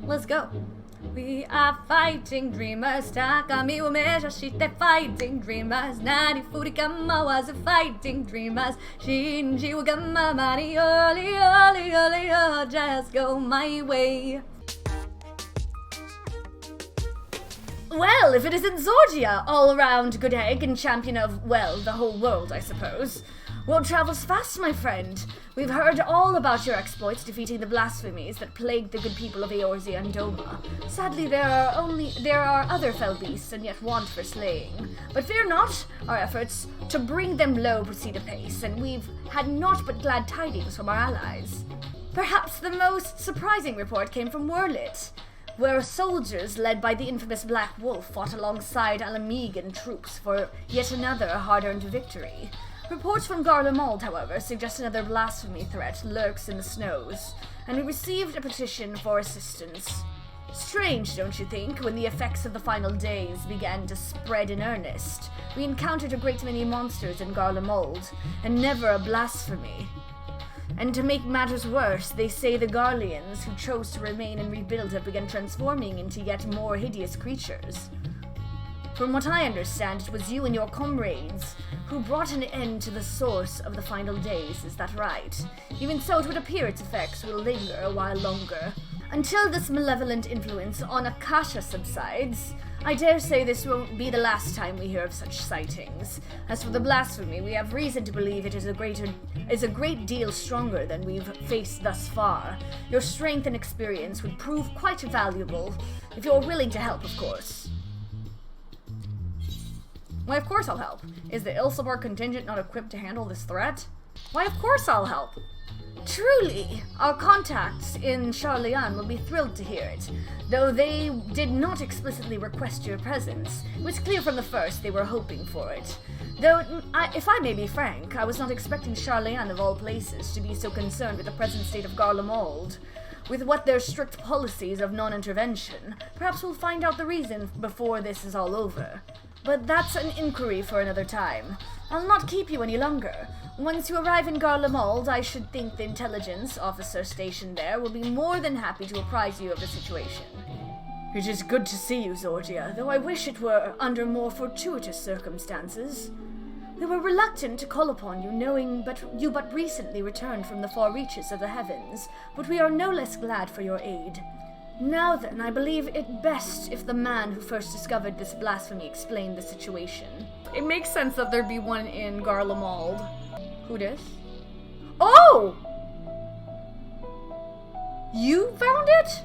Let's go. We are fighting dreamers. Takami wa mejashite fighting dreamers. Nani furikama was a fighting dreamers. Shinji wa gamma mani oli oli oli oh, just go my way. Well, if it isn't Zordia, all-around good egg and champion of, well, the whole world, I suppose. World travels fast, my friend. We've heard all about your exploits defeating the blasphemies that plagued the good people of Eorzea and Doma. Sadly, there are other fell beasts and yet want for slaying. But fear not, our efforts to bring them low proceed apace, and we've had naught but glad tidings from our allies. Perhaps the most surprising report came from Werlit, where soldiers led by the infamous Black Wolf fought alongside Alamegan troops for yet another hard-earned victory. Reports from Garlemald, however, suggest another blasphemy threat lurks in the snows, and we received a petition for assistance. Strange, don't you think, when the effects of the final days began to spread in earnest? We encountered a great many monsters in Garlemald, and never a blasphemy. And to make matters worse, they say the Garleans who chose to remain and rebuild have begun transforming into yet more hideous creatures. From what I understand, it was you and your comrades who brought an end to the source of the final days, is that right? Even so, it would appear its effects will linger a while longer. Until this malevolent influence on Akasha subsides, I dare say this won't be the last time we hear of such sightings. As for the blasphemy, we have reason to believe it is a great deal stronger than we've faced thus far. Your strength and experience would prove quite valuable, if you're willing to help, of course. Why, of course I'll help. Is the Ilsabar contingent not equipped to handle this threat? Why, of course I'll help. Truly, our contacts in Sharlayan will be thrilled to hear it. Though they did not explicitly request your presence, it was clear from the first they were hoping for it. Though, if I may be frank, I was not expecting Sharlayan of all places to be so concerned with the present state of Garlemald. With what their strict policies of non-intervention, perhaps we'll find out the reason before this is all over. But that's an inquiry for another time. I'll not keep you any longer. Once you arrive in Garlemald, I should think the intelligence officer stationed there will be more than happy to apprise you of the situation. It is good to see you, Zordia, though I wish it were under more fortuitous circumstances. We were reluctant to call upon you, knowing you but recently returned from the far reaches of the heavens, but we are no less glad for your aid. Now then, I believe it best if the man who first discovered this blasphemy explained the situation. It makes sense that there'd be one in Garlemald. Who dis? Oh! You found it?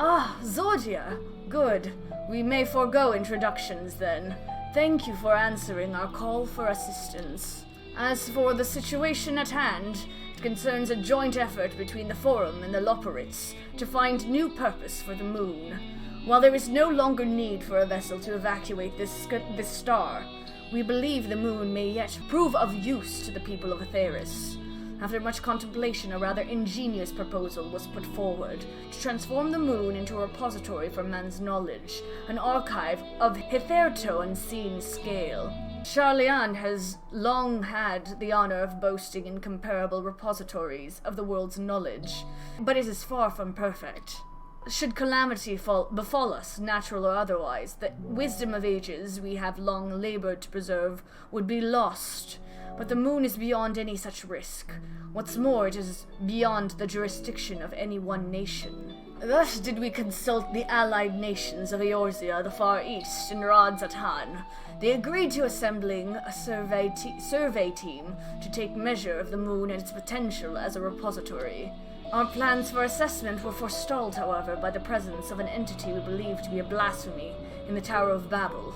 Ah, Zordia. Good. We may forego introductions then. Thank you for answering our call for assistance. As for the situation at hand, it concerns a joint effort between the Forum and the Loporits to find new purpose for the moon. While there is no longer need for a vessel to evacuate this star, we believe the moon may yet prove of use to the people of Aetheris. After much contemplation, a rather ingenious proposal was put forward to transform the moon into a repository for man's knowledge, an archive of hitherto unseen scale. Sharlayan has long had the honor of boasting incomparable repositories of the world's knowledge, but it is far from perfect. Should calamity befall us, natural or otherwise, the wisdom of ages we have long labored to preserve would be lost. But the moon is beyond any such risk. What's more, it is beyond the jurisdiction of any one nation. Thus did we consult the allied nations of Eorzea, the Far East, and Radzatan. They agreed to assembling a survey team to take measure of the moon and its potential as a repository. Our plans for assessment were forestalled, however, by the presence of an entity we believe to be a blasphemy in the Tower of Babel.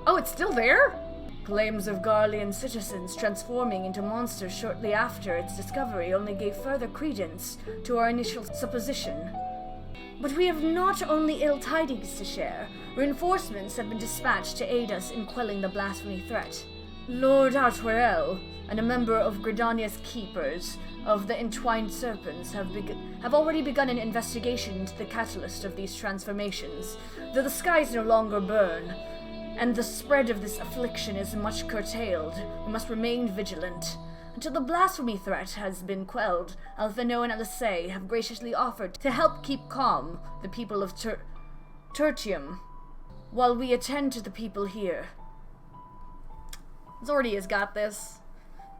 Oh, it's still there? Claims of Garlean citizens transforming into monsters shortly after its discovery only gave further credence to our initial supposition. But we have not only ill tidings to share. Reinforcements have been dispatched to aid us in quelling the blasphemy threat. Lord Artwerel and a member of Gridania's keepers of the Entwined Serpents have already begun an investigation into the catalyst of these transformations. Though the skies no longer burn, and the spread of this affliction is much curtailed, we must remain vigilant. Until the blasphemy threat has been quelled, Alphino and Alisei have graciously offered to help keep calm the people of Tertium, while we attend to the people here. Zordy has got this.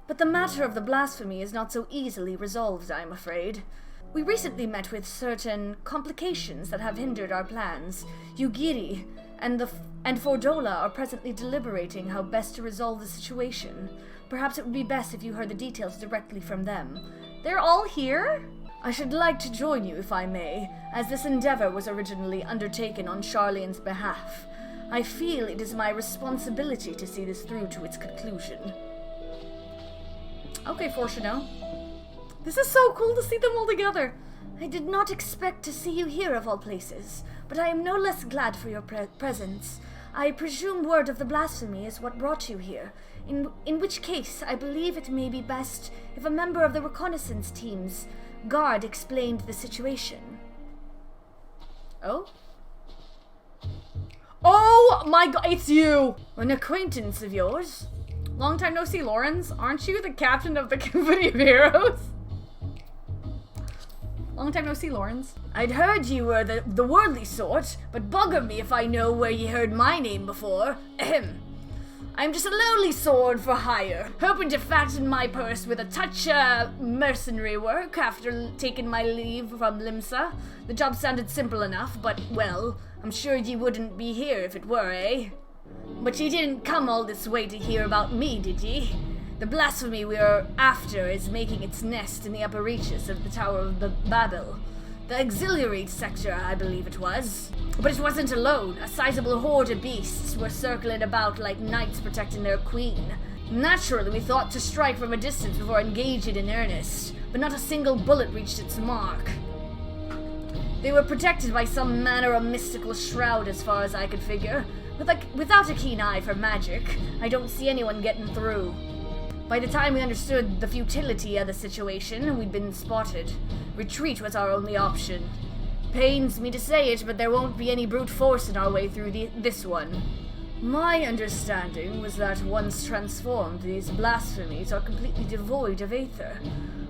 But the matter of the blasphemy is not so easily resolved, I'm afraid. We recently met with certain complications that have hindered our plans. Yugiri and Fordola are presently deliberating how best to resolve the situation. Perhaps it would be best if you heard the details directly from them. They're all here? I should like to join you, if I may, as this endeavor was originally undertaken on Charlene's behalf. I feel it is my responsibility to see this through to its conclusion. Okay, Fortuno. This is so cool to see them all together. I did not expect to see you here of all places, but I am no less glad for your presence. I presume word of the blasphemy is what brought you here, in which case I believe it may be best if a member of the reconnaissance team's guard explained the situation. Oh? Oh my god, it's you! An acquaintance of yours? Long time no see, Lawrence. Aren't you the captain of the Company of Heroes? Long time no see, Lawrence. I'd heard you were the worldly sort, but bugger me if I know where ye heard my name before. Ahem. I'm just a lowly sword for hire, hoping to fatten my purse with a touch mercenary work after taking my leave from Limsa. The job sounded simple enough, but, well, I'm sure ye wouldn't be here if it were, eh? But ye didn't come all this way to hear about me, did ye? The blasphemy we are after is making its nest in the upper reaches of the Tower of Babel. The auxiliary sector, I believe it was. But it wasn't alone. A sizable horde of beasts were circling about like knights protecting their queen. Naturally, we thought to strike from a distance before engaging in earnest, but not a single bullet reached its mark. They were protected by some manner of mystical shroud as far as I could figure. Without a keen eye for magic, I don't see anyone getting through. By the time we understood the futility of the situation, we'd been spotted. Retreat was our only option. Pains me to say it, but there won't be any brute force in our way through this one. My understanding was that once transformed, these blasphemies are completely devoid of aether.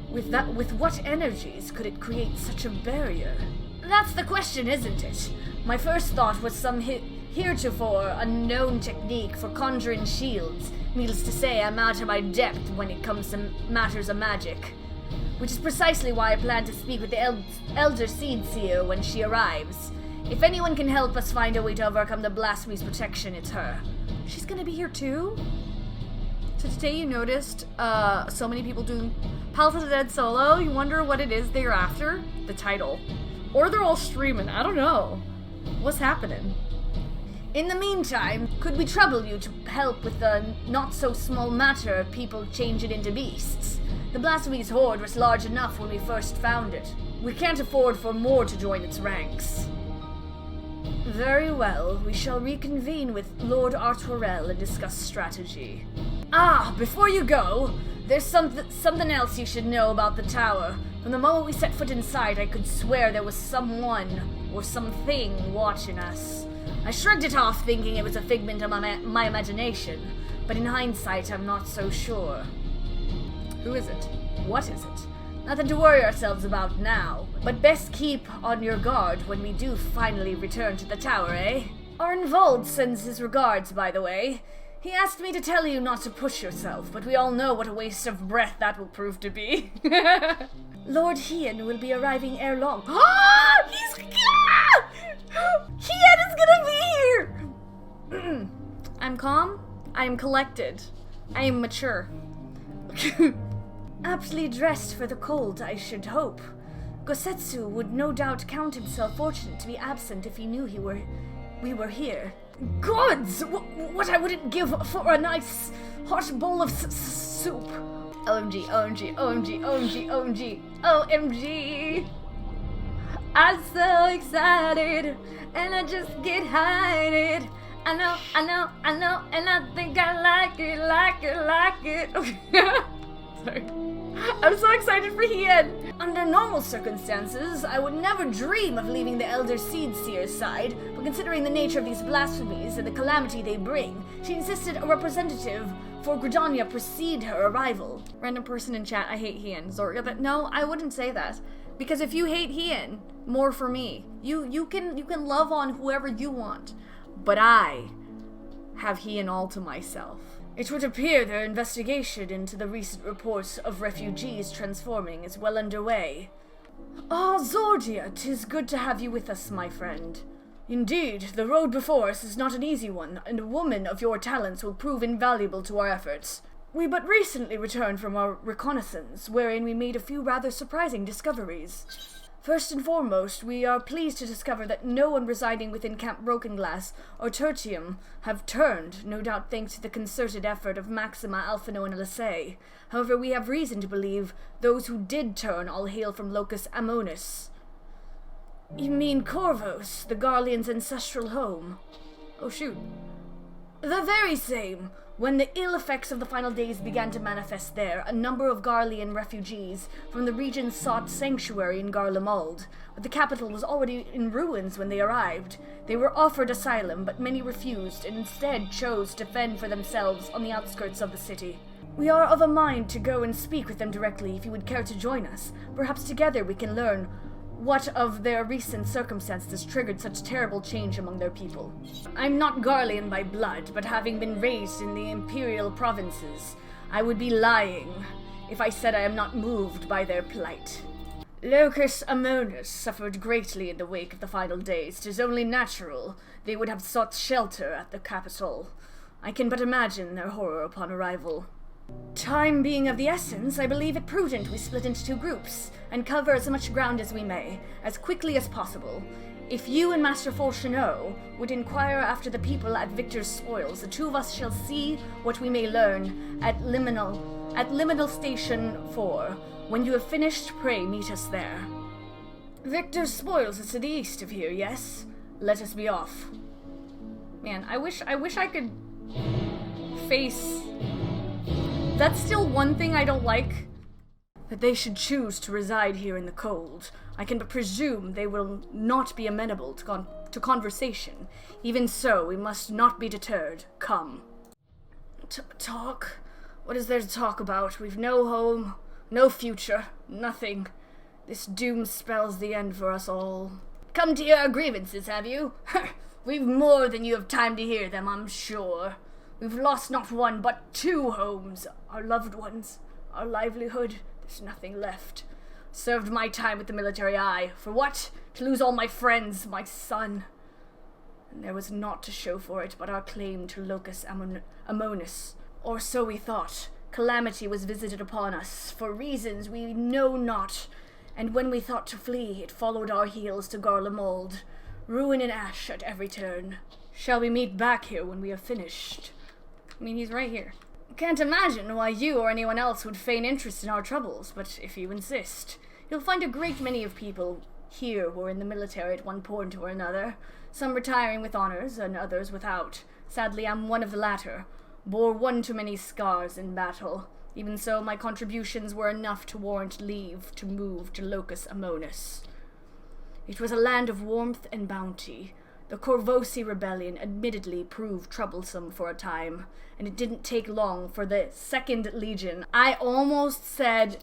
With what energies could it create such a barrier? That's the question, isn't it? My first thought was some heretofore unknown technique for conjuring shields. Needless to say, I'm out of my depth when it comes to matters of magic. Which is precisely why I plan to speak with the Elder Seed Seer when she arrives. If anyone can help us find a way to overcome the blasphemy's protection, it's her. She's gonna be here too? So today you noticed so many people doing Palace of the Dead solo. You wonder what it is they're after? The title. Or they're all streaming. I don't know. What's happening? In the meantime, could we trouble you to help with the not-so-small matter of people changing into beasts? The blasphemy's horde was large enough when we first found it. We can't afford for more to join its ranks. Very well, we shall reconvene with Lord Artorel and discuss strategy. Before you go, there's something else you should know about the tower. From the moment we set foot inside, I could swear there was someone or something watching us. I shrugged it off, thinking it was a figment of my imagination, but in hindsight, I'm not so sure. Who is it? What is it? Nothing to worry ourselves about now, but best keep on your guard when we do finally return to the tower, eh? Arnvold sends his regards, by the way. He asked me to tell you not to push yourself, but we all know what a waste of breath that will prove to be. Lord HIEEEN will be arriving ere long. HIEEEN is gonna be here! I'm calm. I am collected. I am mature. Aptly dressed for the cold, I should hope. Gosetsu would no doubt count himself fortunate to be absent if he knew we were here. Gods! What I wouldn't give for a nice hot bowl of soup. OMG, OMG, OMG, OMG, OMG, OMG. I'm so excited, and I just get hyped. I know, and I think I like it. Sorry. I'm so excited for HIEEEN! Under normal circumstances, I would never dream of leaving the Elder Seedseer's side, but considering the nature of these blasphemies and the calamity they bring, she insisted a representative for Gridania precede her arrival. Random person in chat, I hate HIEEEN. Zorga, but no, I wouldn't say that. Because if you hate HIEEEN, more for me. You can love on whoever you want. But I have HIEEEN all to myself. It would appear their investigation into the recent reports of refugees transforming is well underway. Ah, Zordia, 'tis good to have you with us, my friend. Indeed, the road before us is not an easy one, and a woman of your talents will prove invaluable to our efforts. We but recently returned from our reconnaissance, wherein we made a few rather surprising discoveries. First and foremost, we are pleased to discover that no one residing within Camp Broken Glass or Tertium have turned, no doubt thanks to the concerted effort of Maxima, Alphino, and Alyssae. However, we have reason to believe those who did turn all hail from Locus Amonis. You mean Corvos, the Garlean's ancestral home? Oh shoot. The very same. When the ill effects of the final days began to manifest there, a number of Garlean refugees from the region sought sanctuary in Garlemald, but the capital was already in ruins when they arrived. They were offered asylum, but many refused and instead chose to fend for themselves on the outskirts of the city. We are of a mind to go and speak with them directly if you would care to join us. Perhaps together we can learn what of their recent circumstances triggered such terrible change among their people. I'm not Garlean by blood, but having been raised in the Imperial provinces, I would be lying if I said I am not moved by their plight. Locus Amonis suffered greatly in the wake of the final days. 'Tis only natural they would have sought shelter at the capital. I can but imagine their horror upon arrival. Time being of the essence, I believe it prudent we split into two groups, and cover as much ground as we may, as quickly as possible. If you and Master Folchenot would inquire after the people at Victor's spoils, the two of us shall see what we may learn at Liminal Station 4. When you have finished, pray meet us there. Victor's spoils is to the east of here, yes? Let us be off. Man, I wish I could face... That's still one thing I don't like. That they should choose to reside here in the cold. I can but presume they will not be amenable to conversation. Even so, we must not be deterred. Come. Talk? What is there to talk about? We've no home, no future, nothing. This doom spells the end for us all. Come to your grievances, have you? We've more than you have time to hear them, I'm sure. We've lost not one, but two homes. Our loved ones, our livelihood, there's nothing left. Served my time with the military, aye. For what? To lose all my friends, my son. And there was naught to show for it but our claim to Locus Amonis. Or so we thought. Calamity was visited upon us, for reasons we know not. And when we thought to flee, it followed our heels to Garlemald. Ruin and ash at every turn. Shall we meet back here when we have finished? I mean, he's right here. Can't imagine why you or anyone else would feign interest in our troubles, but if you insist, you'll find a great many of people here were in the military at one point or another, some retiring with honors and others without. Sadly, I'm one of the latter. Bore one too many scars in battle. Even so, my contributions were enough to warrant leave to move to Locus Amonis. It was a land of warmth and bounty. The Corvosi rebellion admittedly proved troublesome for a time, and it didn't take long for the Second Legion, I almost said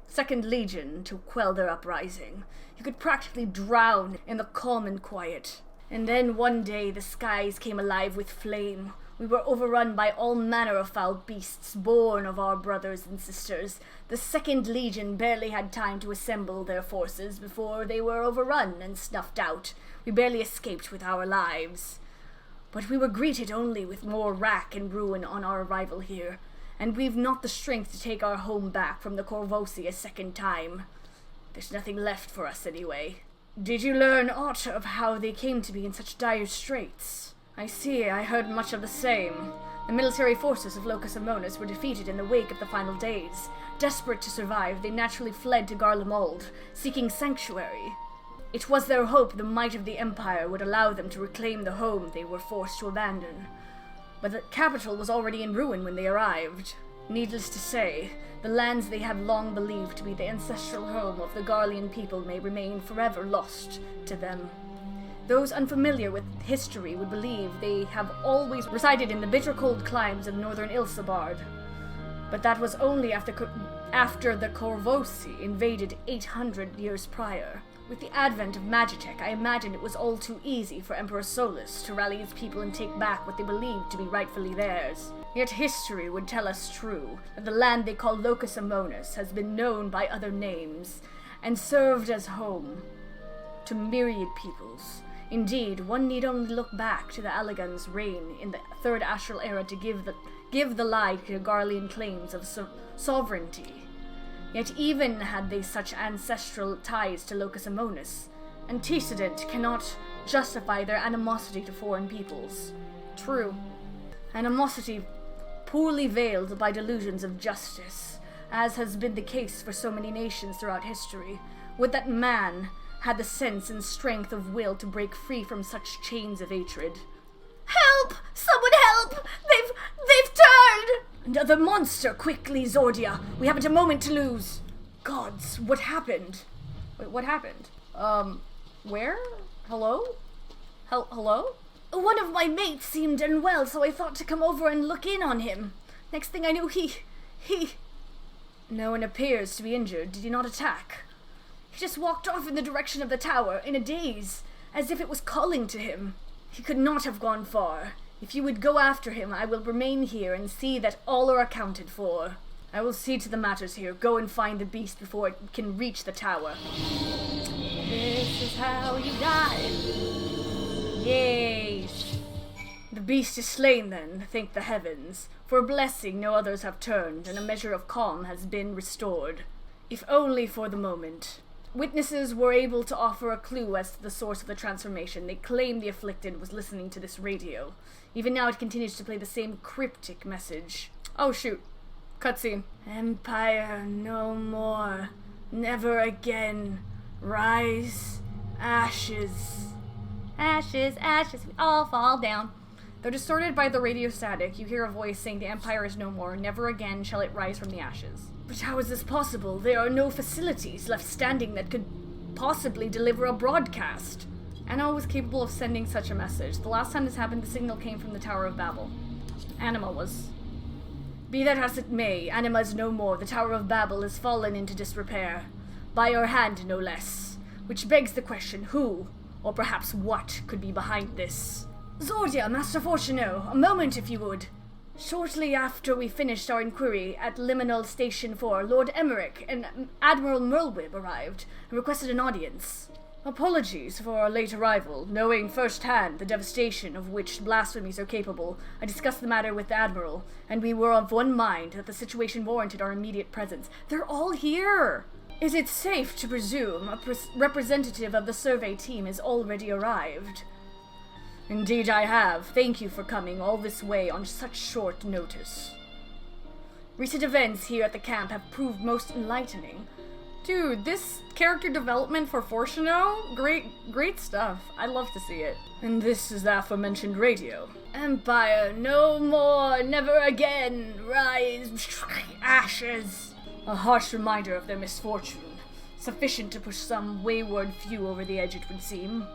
Second Legion, to quell their uprising. You could practically drown in the calm and quiet. And then one day the skies came alive with flame. We were overrun by all manner of foul beasts, born of our brothers and sisters. The Second Legion barely had time to assemble their forces before they were overrun and snuffed out. We barely escaped with our lives. But we were greeted only with more wrack and ruin on our arrival here, and we've not the strength to take our home back from the Corvosi a second time. There's nothing left for us anyway. Did you learn aught of how they came to be in such dire straits? I see, I heard much of the same. The military forces of Locus Amonis were defeated in the wake of the final days. Desperate to survive, they naturally fled to Garlemald, seeking sanctuary. It was their hope the might of the Empire would allow them to reclaim the home they were forced to abandon. But the capital was already in ruin when they arrived. Needless to say, the lands they have long believed to be the ancestral home of the Garlean people may remain forever lost to them. Those unfamiliar with history would believe they have always resided in the bitter cold climes of northern Ilsabard. But that was only after the Corvosi invaded 800 years prior. With the advent of Magitech, I imagine it was all too easy for Emperor Solus to rally his people and take back what they believed to be rightfully theirs. Yet history would tell us true, that the land they call Locus Amonis has been known by other names, and served as home to myriad peoples. Indeed, one need only look back to the Allagan's reign in the Third Astral Era to give the lie to Garlean claims of sovereignty. Yet even had they such ancestral ties to Locus Amonis, antecedent cannot justify their animosity to foreign peoples. True. Animosity poorly veiled by delusions of justice, as has been the case for so many nations throughout history. Would that man had the sense and strength of will to break free from such chains of hatred. Help! Someone help! They've turned! Another monster! Quickly, Zordia! We haven't a moment to lose! Gods, what happened? Wait, what happened? Where? Hello? Hello? One of my mates seemed unwell, so I thought to come over and look in on him. Next thing I knew, he... No one appears to be injured. Did he not attack? He just walked off in the direction of the tower, in a daze, as if it was calling to him. He could not have gone far. If you would go after him, I will remain here and see that all are accounted for. I will see to the matters here. Go and find the beast before it can reach the tower. This is how you die. Yay! The beast is slain then, thank the heavens. For a blessing no others have turned, and a measure of calm has been restored. If only for the moment. Witnesses were able to offer a clue as to the source of the transformation. They claimed the afflicted was listening to this radio. Even now it continues to play the same cryptic message. Oh shoot. Cutscene. Empire no more. Never again. Rise. Ashes. Ashes, ashes, we all fall down. Though distorted by the radio static, you hear a voice saying the Empire is no more. Never again shall it rise from the ashes. But how is this possible? There are no facilities left standing that could possibly deliver a broadcast. Anima was capable of sending such a message. The last time this happened, the signal came from the Tower of Babel. Anima was. Be that as it may, Anima is no more. The Tower of Babel has fallen into disrepair. By our hand, no less. Which begs the question, who, or perhaps what, could be behind this? Zordia, Master Fortuno, a moment if you would. Shortly after we finished our inquiry at Liminal Station 4, Lord Emmerich and Admiral Merlwib arrived and requested an audience. Apologies for our late arrival. Knowing firsthand the devastation of which blasphemies are capable, I discussed the matter with the Admiral, and we were of one mind that the situation warranted our immediate presence. They're all here! Is it safe to presume a representative of the survey team has already arrived? Indeed I have. Thank you for coming all this way on such short notice. Recent events here at the camp have proved most enlightening. Dude, this character development for Fortuno, great stuff. I'd love to see it. And this is the aforementioned radio. Empire, no more, never again, rise, ashes. A harsh reminder of their misfortune, sufficient to push some wayward few over the edge, it would seem.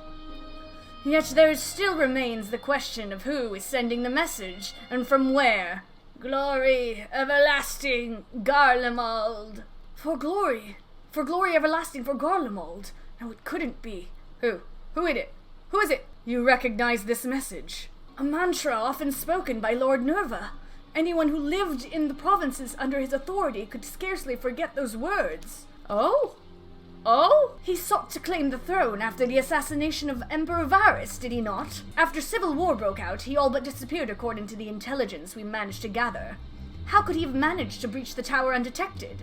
Yet there still remains the question of who is sending the message, and from where. Glory everlasting, Garlemald. For glory everlasting for Garlemald. No, it couldn't be. Who? Who is it? Who is it? You recognize this message? A mantra often spoken by Lord Nerva. Anyone who lived in the provinces under his authority could scarcely forget those words. Oh? Oh? He sought to claim the throne after the assassination of Emperor Varus, did he not? After civil war broke out, he all but disappeared according to the intelligence we managed to gather. How could he have managed to breach the tower undetected?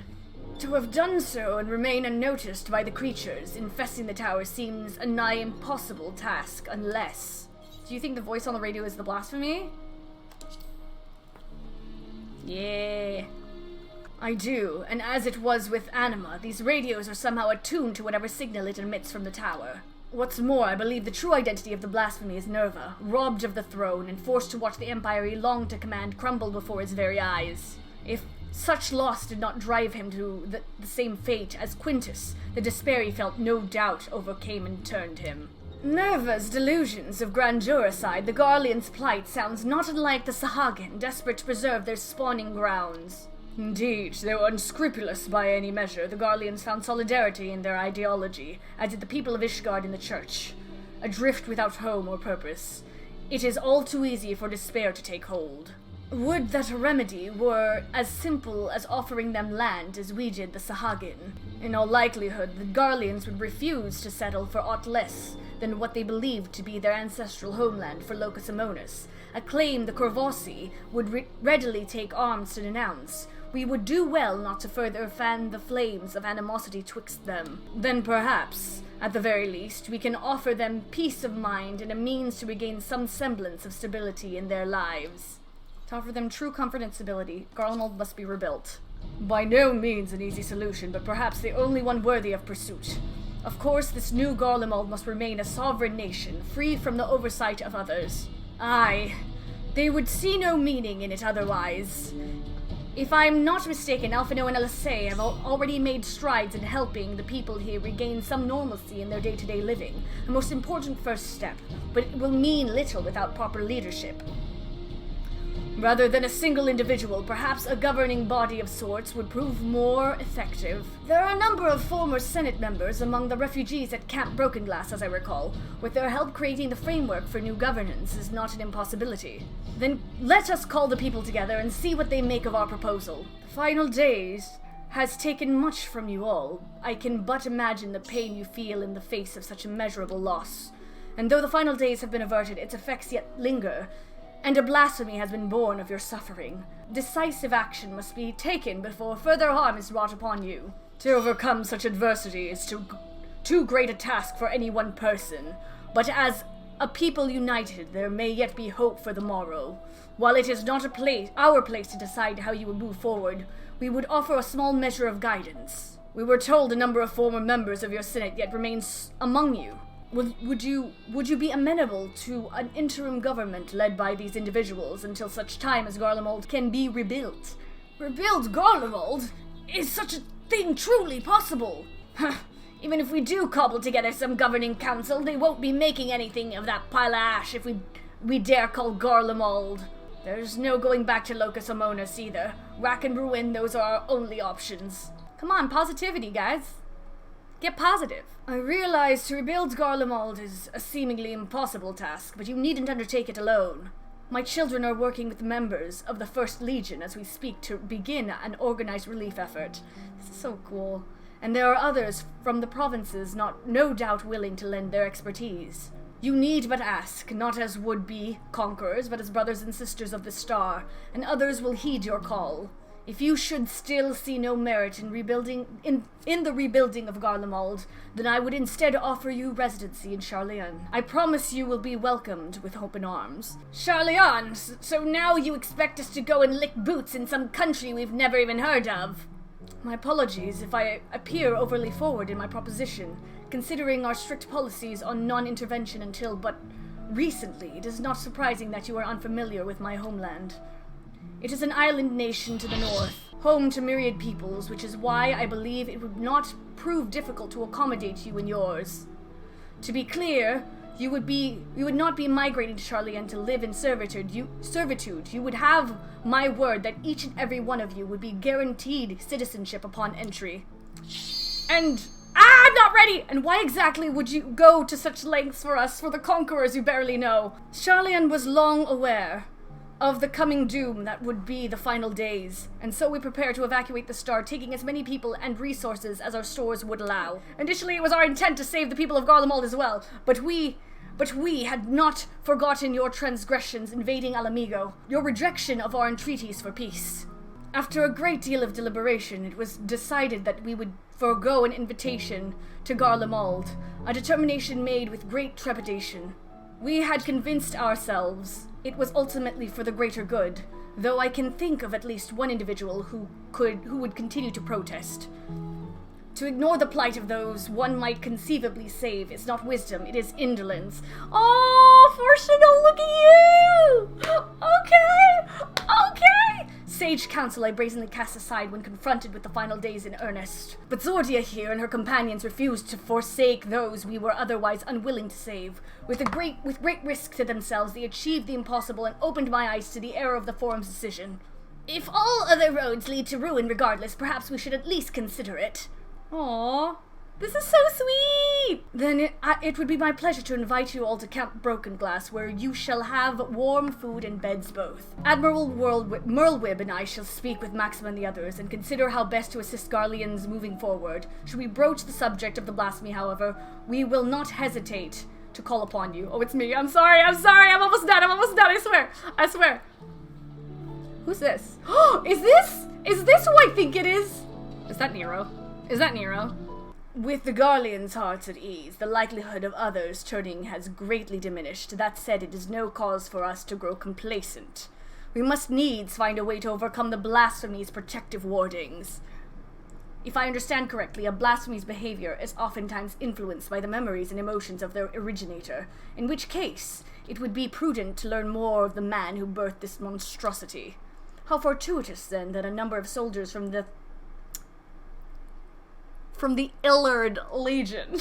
To have done so and remain unnoticed by the creatures infesting the tower seems a nigh impossible task, unless... Do you think the voice on the radio is the blasphemy? Yeah. I do, and as it was with Anima, these radios are somehow attuned to whatever signal it emits from the tower. What's more, I believe the true identity of the blasphemy is Nerva, robbed of the throne and forced to watch the empire he longed to command crumble before his very eyes. If Such loss did not drive him to the same fate as Quintus. The despair he felt no doubt overcame and turned him. Nerva's delusions of grandeur aside, the Garleans' plight sounds not unlike the Sahagin, desperate to preserve their spawning grounds. Indeed, though unscrupulous by any measure, the Garleans found solidarity in their ideology, as did the people of Ishgard in the church. Adrift without home or purpose, it is all too easy for despair to take hold. Would that a remedy were as simple as offering them land as we did the Sahagin. In all likelihood, the Garleans would refuse to settle for aught less than what they believed to be their ancestral homeland for Locus Amonis, a claim the Corvosi would readily take arms to denounce. We would do well not to further fan the flames of animosity twixt them. Then perhaps, at the very least, we can offer them peace of mind and a means to regain some semblance of stability in their lives. To offer them true comfort and stability, Garlemald must be rebuilt. By no means an easy solution, but perhaps the only one worthy of pursuit. Of course, this new Garlemald must remain a sovereign nation, free from the oversight of others. Aye, they would see no meaning in it otherwise. If I am not mistaken, Alphino and Elisee have already made strides in helping the people here regain some normalcy in their day-to-day living, a most important first step, but it will mean little without proper leadership. Rather than a single individual, perhaps a governing body of sorts would prove more effective. There are a number of former Senate members among the refugees at Camp Broken Glass, as I recall. With their help, creating the framework for new governance is not an impossibility. Then let us call the people together and see what they make of our proposal. The final days has taken much from you all. I can but imagine the pain you feel in the face of such immeasurable loss. And though the final days have been averted, its effects yet linger, and a blasphemy has been born of your suffering. Decisive action must be taken before further harm is wrought upon you. To overcome such adversity is too great a task for any one person, but as a people united, there may yet be hope for the morrow. While it is not our place to decide how you will move forward, we would offer a small measure of guidance. We were told a number of former members of your Senate yet remains among you. Would you be amenable to an interim government led by these individuals until such time as Garlemald can be rebuilt? Rebuild Garlemald? Is such a thing truly possible? Even if we do cobble together some governing council, they won't be making anything of that pile of ash if we dare call Garlemald. There's no going back to Locus Amonis either. Rack and ruin, those are our only options. Come on, positivity, guys. Get positive. I realize to rebuild Garlemald is a seemingly impossible task, but you needn't undertake it alone. My children are working with members of the First Legion as we speak to begin an organized relief effort. This is so cool. And there are others from the provinces no doubt willing to lend their expertise. You need but ask, not as would-be conquerors, but as brothers and sisters of the Star, and others will heed your call. If you should still see no merit in the rebuilding of Garlemald, then I would instead offer you residency in Charleon. I promise you will be welcomed with open arms. Charleon? So now you expect us to go and lick boots in some country we've never even heard of? My apologies if I appear overly forward in my proposition. Considering our strict policies on non-intervention until but recently, it is not surprising that you are unfamiliar with my homeland. It is an island nation to the north, home to myriad peoples, which is why I believe it would not prove difficult to accommodate you and yours. To be clear, you would not be migrating to Charleon to live in servitude. You would have my word that each and every one of you would be guaranteed citizenship upon entry. And I'm not ready! And why exactly would you go to such lengths for us, for the conquerors you barely know? Charleon was long aware of the coming doom that would be the final days, and so we prepare to evacuate the Star, taking as many people and resources as our stores would allow. Initially, it was our intent to save the people of Garlemald as well, but we had not forgotten your transgressions invading Alamigo, your rejection of our entreaties for peace. After a great deal of deliberation, it was decided that we would forego an invitation to Garlemald, a determination made with great trepidation. We had convinced ourselves it was ultimately for the greater good, though I can think of at least one individual who would continue to protest. To ignore the plight of those one might conceivably save is not wisdom, it is indolence. Oh, Fortuna, look at you! Okay! Sage counsel I brazenly cast aside when confronted with the final days in earnest. But Zordia here and her companions refused to forsake those we were otherwise unwilling to save. With great risk to themselves, they achieved the impossible and opened my eyes to the error of the Forum's decision. If all other roads lead to ruin regardless, perhaps we should at least consider it. Aww. This is so sweet! Then it would be my pleasure to invite you all to Camp Broken Glass, where you shall have warm food and beds both. Admiral Merlwib and I shall speak with Maxim and the others, and consider how best to assist Garleans moving forward. Should we broach the subject of the blasphemy, however, we will not hesitate to call upon you. Oh, it's me. I'm sorry, I'm almost done, I swear. Who's this? Is this who I think it is? Is that Nero? With the Garleans' hearts at ease, the likelihood of others turning has greatly diminished. That said, it is no cause for us to grow complacent. We must needs find a way to overcome the blasphemy's protective wardings. If I understand correctly, a blasphemy's behavior is oftentimes influenced by the memories and emotions of their originator, in which case it would be prudent to learn more of the man who birthed this monstrosity. How fortuitous, then, that a number of soldiers from the Illard Legion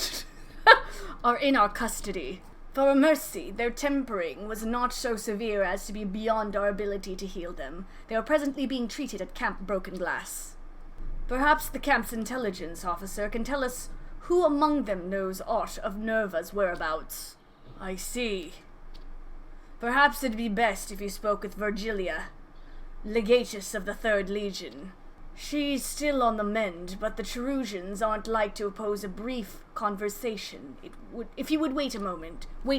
are in our custody. For a mercy, their tempering was not so severe as to be beyond our ability to heal them. They are presently being treated at Camp Broken Glass. Perhaps the camp's intelligence officer can tell us who among them knows aught of Nerva's whereabouts. I see. Perhaps it'd be best if you spoke with Virgilia, Legatus of the 3rd Legion. She's still on the mend, but the Cherusians aren't like to oppose a brief conversation. If you would wait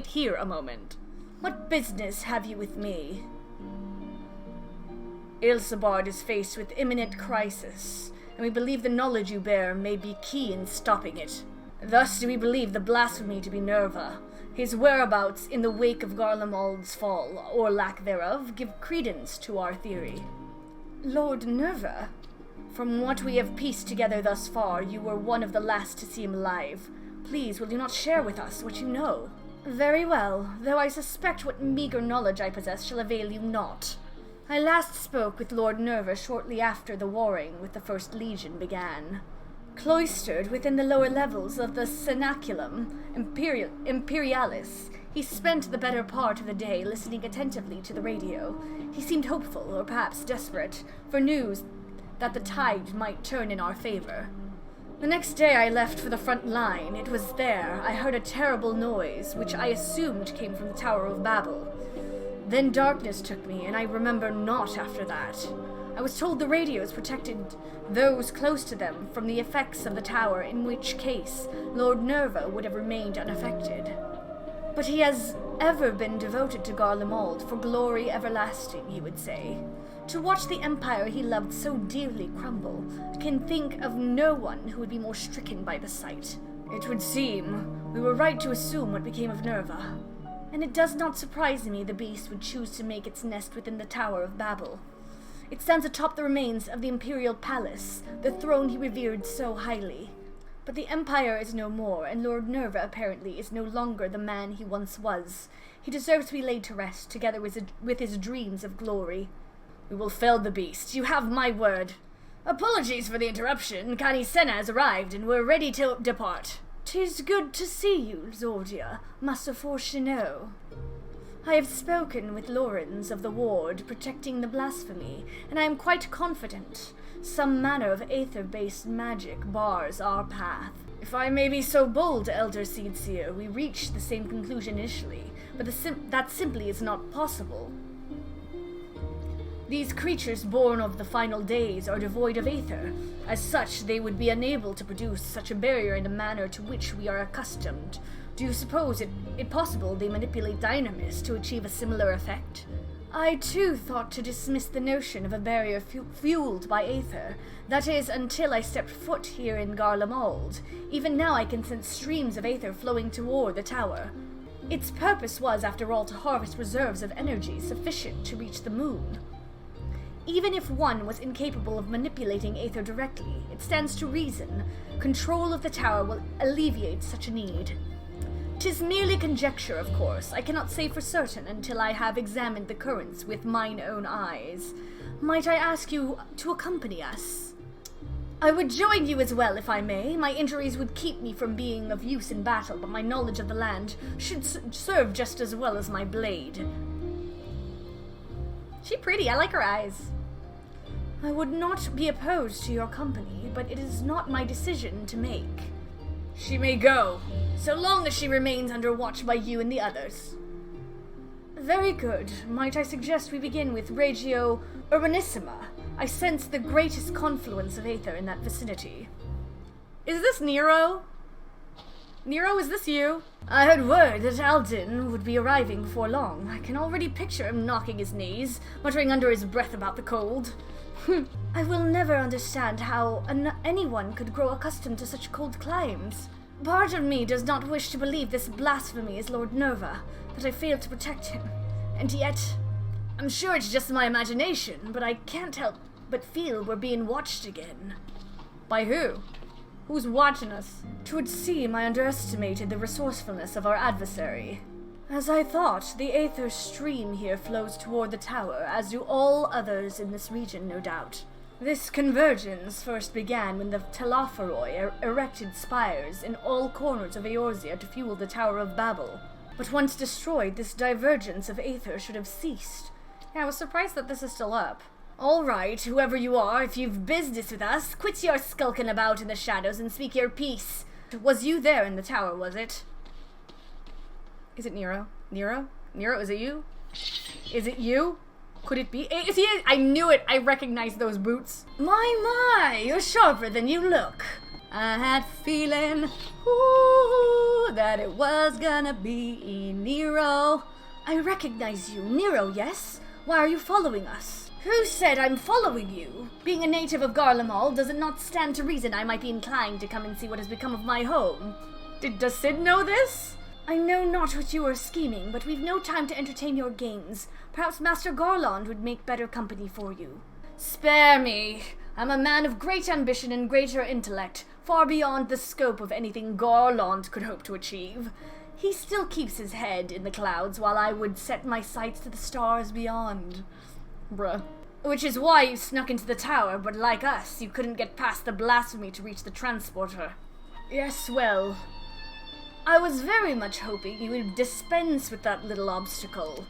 here a moment. What business have you with me? Ilsabard is faced with imminent crisis, and we believe the knowledge you bear may be key in stopping it. Thus do we believe the blasphemy to be Nerva. His whereabouts in the wake of Garlemald's fall, or lack thereof, give credence to our theory. Lord Nerva? From what we have pieced together thus far, you were one of the last to see him alive. Please, will you not share with us what you know? Very well, though I suspect what meager knowledge I possess shall avail you not. I last spoke with Lord Nerva shortly after the warring with the 1st Legion began. Cloistered within the lower levels of the Cenaculum Imperialis, he spent the better part of the day listening attentively to the radio. He seemed hopeful, or perhaps desperate, for news that the tide might turn in our favor. The next day I left for the front line. It was there I heard a terrible noise, which I assumed came from the Tower of Babel. Then darkness took me, and I remember naught after that. I was told the radios protected those close to them from the effects of the tower, in which case Lord Nerva would have remained unaffected. But he has ever been devoted to Garlemald, for glory everlasting, he would say. To watch the empire he loved so dearly crumble, I can think of no one who would be more stricken by the sight. It would seem we were right to assume what became of Nerva, and it does not surprise me the beast would choose to make its nest within the Tower of Babel. It stands atop the remains of the imperial palace, the throne he revered so highly. But the empire is no more, and Lord Nerva apparently is no longer the man he once was. He deserves to be laid to rest, together with his dreams of glory. We will fell the beast. You have my word. Apologies for the interruption. Kann-E has arrived, and we're ready to depart. 'Tis good to see you, Zordia, Master Forchinot. I have spoken with Lorenz of the ward protecting the blasphemy, and I am quite confident some manner of aether-based magic bars our path. If I may be so bold, Elder Seedseer, we reached the same conclusion initially, but that simply is not possible. These creatures born of the final days are devoid of aether. As such, they would be unable to produce such a barrier in the manner to which we are accustomed. Do you suppose it possible they manipulate dynamis to achieve a similar effect? I too thought to dismiss the notion of a barrier fueled by aether. That is, until I stepped foot here in Garlemald. Even now I can sense streams of aether flowing toward the tower. Its purpose was, after all, to harvest reserves of energy sufficient to reach the moon. Even if one was incapable of manipulating aether directly, it stands to reason control of the tower will alleviate such a need. which is merely conjecture, of course. I cannot say for certain until I have examined the currents with mine own eyes. Might I ask you to accompany us? I would join you as well, if I may. My injuries would keep me from being of use in battle, but my knowledge of the land should serve just as well as my blade. She pretty, I like her eyes. I would not be opposed to your company, but it is not my decision to make. She may go, so long as she remains under watch by you and the others. Very good. Might I suggest we begin with Regio Urbanissima? I sense the greatest confluence of aether in that vicinity. Is this Nero? Nero, is this you? I had word that Alden would be arriving before long. I can already picture him knocking his knees, muttering under his breath about the cold. I will never understand how anyone could grow accustomed to such cold climes. Part of me does not wish to believe this blasphemy is Lord Nerva, that I failed to protect him. And yet, I'm sure it's just my imagination, but I can't help but feel we're being watched again. By who? Who's watching us? 'Twould seem I underestimated the resourcefulness of our adversary. As I thought, the aether stream here flows toward the tower, as do all others in this region, no doubt. This convergence first began when the Telophoroi erected spires in all corners of Eorzea to fuel the Tower of Babel. But once destroyed, this divergence of aether should have ceased. Yeah, I was surprised that this is still up. All right, whoever you are, if you've business with us, quit your skulking about in the shadows and speak your piece. Was you there in the tower, was it? Is it Nero? Nero? Nero, is it you? Is it you? Could it be? Is he? I knew it! I recognized those boots. My, you're sharper than you look. I had a feeling, ooh, that it was gonna be Nero. I recognize you. Nero, yes? Why are you following us? Who said I'm following you? Being a native of Garlemald, does it not stand to reason I might be inclined to come and see what has become of my home? Does Sid know this? I know not what you are scheming, but we've no time to entertain your games. Perhaps Master Garland would make better company for you. Spare me. I'm a man of great ambition and greater intellect, far beyond the scope of anything Garland could hope to achieve. He still keeps his head in the clouds, while I would set my sights to the stars beyond. Bruh. Which is why you snuck into the tower, but like us, you couldn't get past the blasphemy to reach the transporter. Yes, well, I was very much hoping you would dispense with that little obstacle.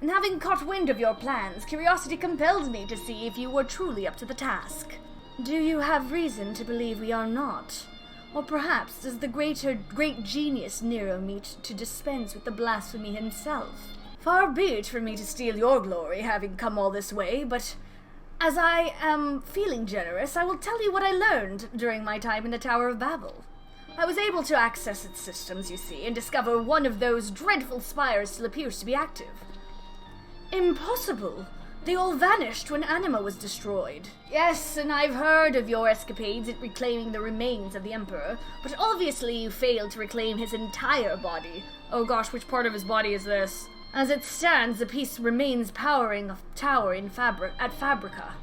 And having caught wind of your plans, curiosity compelled me to see if you were truly up to the task. Do you have reason to believe we are not? Or perhaps does the great genius Nero meet to dispense with the blasphemy himself? Far be it from me to steal your glory, having come all this way, but as I am feeling generous, I will tell you what I learned during my time in the Tower of Babel. I was able to access its systems, you see, and discover one of those dreadful spires still appears to be active. Impossible! They all vanished when Anima was destroyed. Yes, and I've heard of your escapades at reclaiming the remains of the Emperor, but obviously you failed to reclaim his entire body. Oh gosh, which part of his body is this? As it stands, the piece remains powering a tower at Fabrica.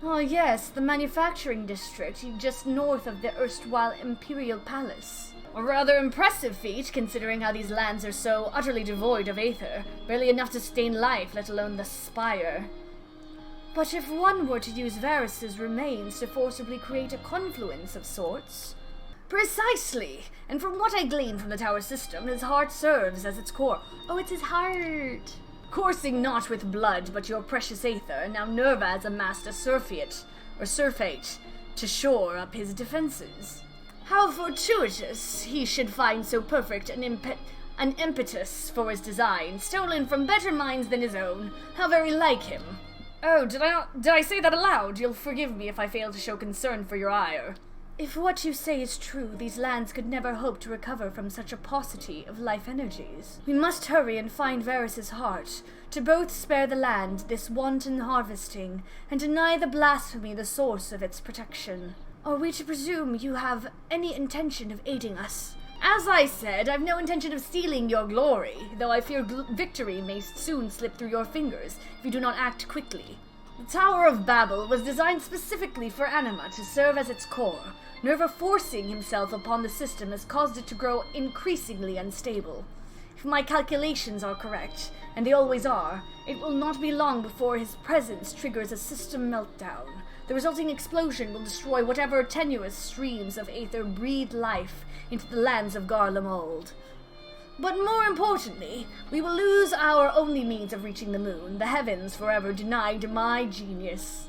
Oh yes, the manufacturing district just north of the erstwhile Imperial Palace. A rather impressive feat, considering how these lands are so utterly devoid of aether, barely enough to sustain life, let alone the spire. But if one were to use Varus's remains to forcibly create a confluence of sorts... Precisely! And from what I glean from the tower system, his heart serves as its core. Oh, it's his heart! Coursing not with blood, but your precious aether, now Nerva has amassed a surfeit to shore up his defenses. How fortuitous he should find so perfect an impetus for his design, stolen from better minds than his own. How very like him. Oh, did I say that aloud? You'll forgive me if I fail to show concern for your ire. If what you say is true, these lands could never hope to recover from such a paucity of life energies. We must hurry and find Varus's heart, to both spare the land this wanton harvesting, and deny the blasphemy the source of its protection. Are we to presume you have any intention of aiding us? As I said, I've no intention of stealing your glory, though I fear victory may soon slip through your fingers if you do not act quickly. The Tower of Babel was designed specifically for Anima to serve as its core, Nerva forcing himself upon the system has caused it to grow increasingly unstable. If my calculations are correct, and they always are, it will not be long before his presence triggers a system meltdown. The resulting explosion will destroy whatever tenuous streams of aether breathe life into the lands of Garlemald. But more importantly, we will lose our only means of reaching the moon, the heavens forever denied my genius.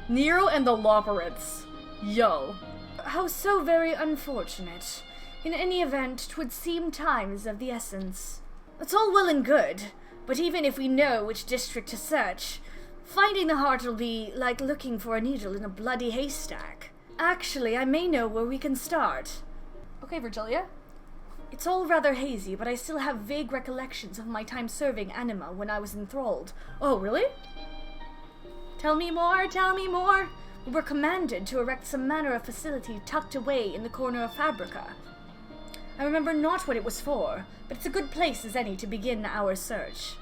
Nero and the Loporits. Yo. How so very unfortunate. In any event, 'twould seem time is of the essence. It's all well and good, but even if we know which district to search, finding the heart will be like looking for a needle in a bloody haystack. Actually, I may know where we can start. Okay, Virgilia. It's all rather hazy, but I still have vague recollections of my time serving Anima when I was enthralled. Oh, really? Tell me more, tell me more. We were commanded to erect some manner of facility tucked away in the corner of Fabrica. I remember not what it was for, but it's a good place as any to begin our search.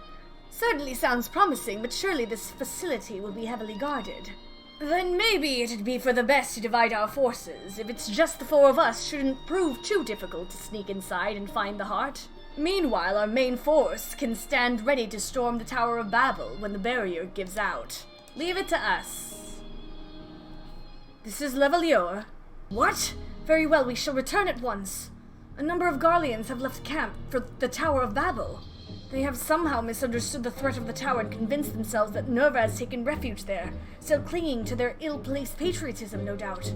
Certainly sounds promising, but surely this facility will be heavily guarded. Then maybe it'd be for the best to divide our forces. If it's just the four of us, shouldn't prove too difficult to sneak inside and find the heart. Meanwhile, our main force can stand ready to storm the Tower of Babel when the barrier gives out. Leave it to us. This is Levalior. What? Very well, we shall return at once. A number of Garleans have left camp for the Tower of Babel. They have somehow misunderstood the threat of the tower and convinced themselves that Nerva has taken refuge there, still clinging to their ill-placed patriotism, no doubt.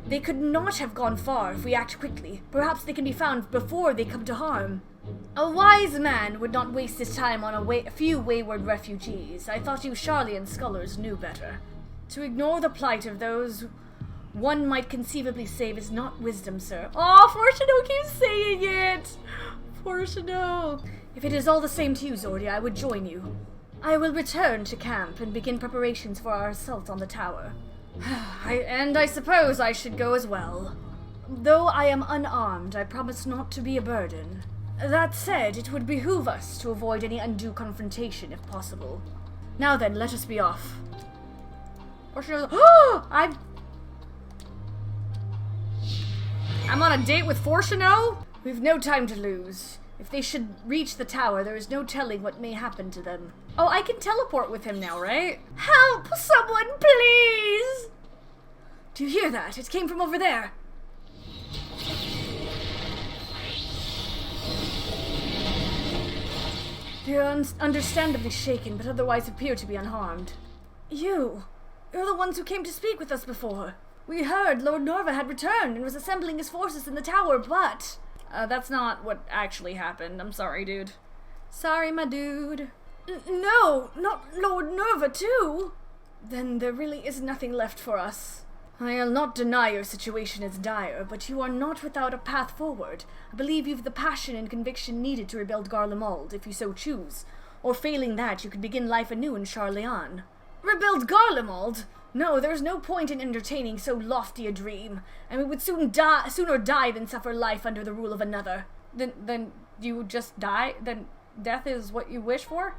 They could not have gone far if we act quickly. Perhaps they can be found before they come to harm. A wise man would not waste his time on a few wayward refugees. I thought you Charlian scholars knew better. To ignore the plight of those one might conceivably save is not wisdom, sir. Oh, Fortuno keeps saying it! Fortuno! If it is all the same to you, Zordia, I would join you. I will return to camp and begin preparations for our assault on the tower. And I suppose I should go as well. Though I am unarmed, I promise not to be a burden. That said, it would behoove us to avoid any undue confrontation if possible. Now then, let us be off. I'm on a date with Fortuno? We've no time to lose. If they should reach the tower, there is no telling what may happen to them. Oh, I can teleport with him now, right? Help! Someone, please! Do you hear that? It came from over there. They're understandably shaken, but otherwise appear to be unharmed. You're the ones who came to speak with us before. We heard Lord Nerva had returned and was assembling his forces in the tower, but... that's not what actually happened. I'm sorry, dude. Sorry, my dude. No, not Lord Nerva, too. Then there really is nothing left for us. I'll not deny your situation is dire, but you are not without a path forward. I believe you've the passion and conviction needed to rebuild Garlemald, if you so choose. Or failing that, you could begin life anew in Charleon. Rebuild Garlemald? No, there's no point in entertaining so lofty a dream, and we would sooner die than suffer life under the rule of another. Then you would just die? Then death is what you wish for?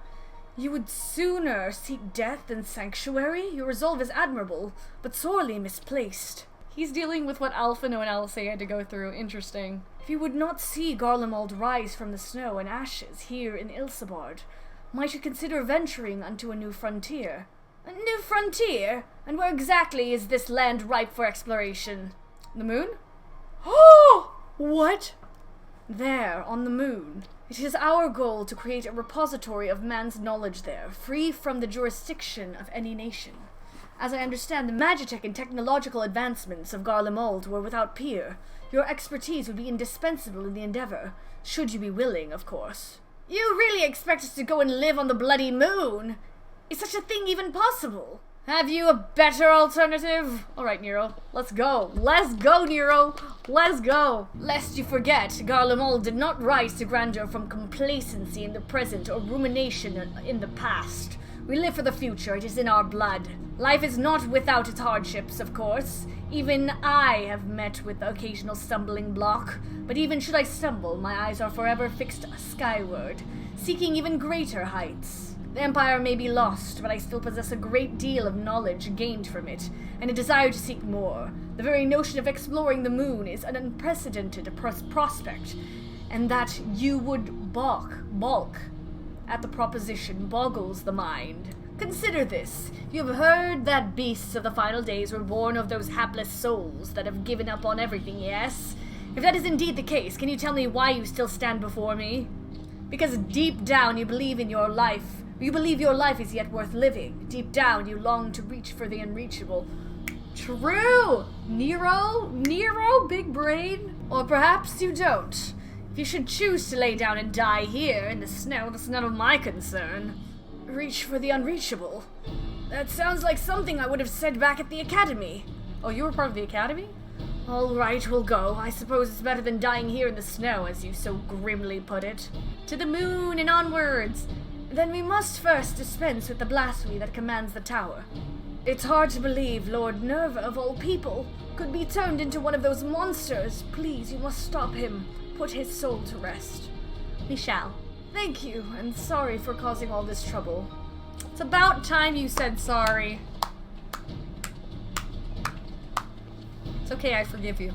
You would sooner seek death than sanctuary? Your resolve is admirable, but sorely misplaced. He's dealing with what Alphino and Alcé had to go through. Interesting. If you would not see Garlemald rise from the snow and ashes here in Ilsabard, might you consider venturing unto a new frontier? A new frontier? And where exactly is this land ripe for exploration? The moon? Oh! What? There, on the moon. It is our goal to create a repository of man's knowledge there, free from the jurisdiction of any nation. As I understand, the magitech and technological advancements of Garlemald were without peer. Your expertise would be indispensable in the endeavor, should you be willing, of course. You really expect us to go and live on the bloody moon? Is such a thing even possible? Have you a better alternative? Alright, Nero, let's go. Let's go, Nero! Let's go! Lest you forget, Garlemald did not rise to grandeur from complacency in the present or rumination in the past. We live for the future, it is in our blood. Life is not without its hardships, of course. Even I have met with the occasional stumbling block. But even should I stumble, my eyes are forever fixed skyward, seeking even greater heights. The Empire may be lost, but I still possess a great deal of knowledge gained from it, and a desire to seek more. The very notion of exploring the moon is an unprecedented prospect, and that you would balk at the proposition boggles the mind. Consider this. You have heard that beasts of the final days were born of those hapless souls that have given up on everything, yes? If that is indeed the case, can you tell me why you still stand before me? Because deep down you believe your life is yet worth living. Deep down you long to reach for the unreachable. True! Nero, big brain? Or perhaps you don't. If you should choose to lay down and die here in the snow, that's none of my concern. Reach for the unreachable. That sounds like something I would have said back at the academy. Oh, you were part of the academy? All right, we'll go. I suppose it's better than dying here in the snow, as you so grimly put it. To the moon and onwards. Then we must first dispense with the blasphemy that commands the tower. It's hard to believe Lord Nerva, of all people, could be turned into one of those monsters. Please, you must stop him. Put his soul to rest. We shall. Thank you, and sorry for causing all this trouble. It's about time you said sorry. It's okay, I forgive you.